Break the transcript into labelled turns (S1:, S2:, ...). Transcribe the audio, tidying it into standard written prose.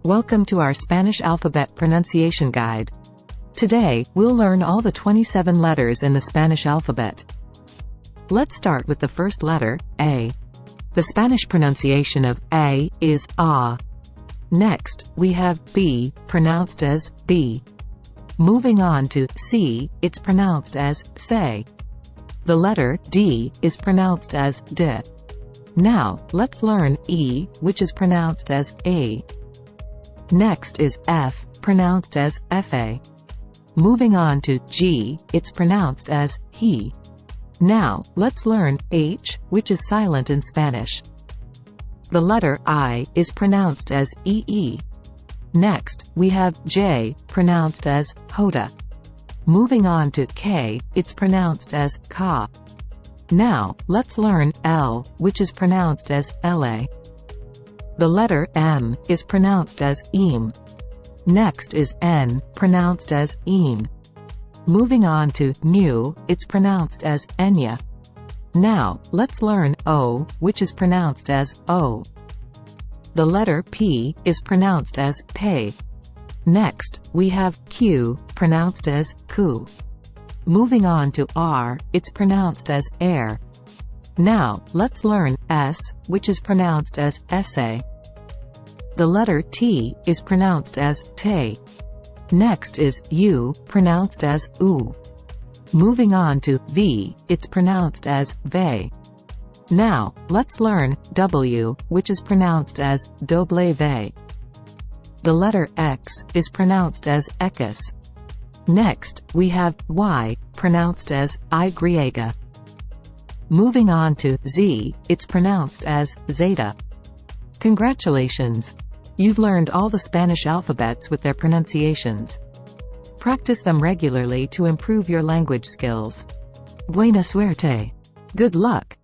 S1: Welcome to our Spanish alphabet pronunciation guide. Today, we'll learn all the 27 letters in the Spanish alphabet. Let's start with the first letter, A. The Spanish pronunciation of A is A. Next, we have B, pronounced as B. Moving on to C, it's pronounced as say. The letter D is pronounced as D. Now, let's learn E, which is pronounced as A. Next is F, pronounced as Fa. Moving on to G, it's pronounced as he. Now, let's learn H, which is silent in Spanish. The letter I is pronounced as EE. Next, we have J, pronounced as Hoda. Moving on to K, it's pronounced as Ka. Now, let's learn L, which is pronounced as La. The letter M is pronounced as Eem. Next is N, pronounced as Een. Moving on to New, it's pronounced as Enya. Now, let's learn O, which is pronounced as O. The letter P is pronounced as Pay. Next, we have Q, pronounced as Ku. Moving on to R, it's pronounced as Air. Now, let's learn S, which is pronounced as Sa. The letter T is pronounced as Te. Next is U, pronounced as U. Moving on to V, it's pronounced as Ve. Now, let's learn W, which is pronounced as Doble Ve. The letter X is pronounced as X. Next, we have Y, pronounced as I griega. Moving on to Z, it's pronounced as Zeta. Congratulations! You've learned all the Spanish alphabets with their pronunciations. Practice them regularly to improve your language skills. Buena suerte! Good luck!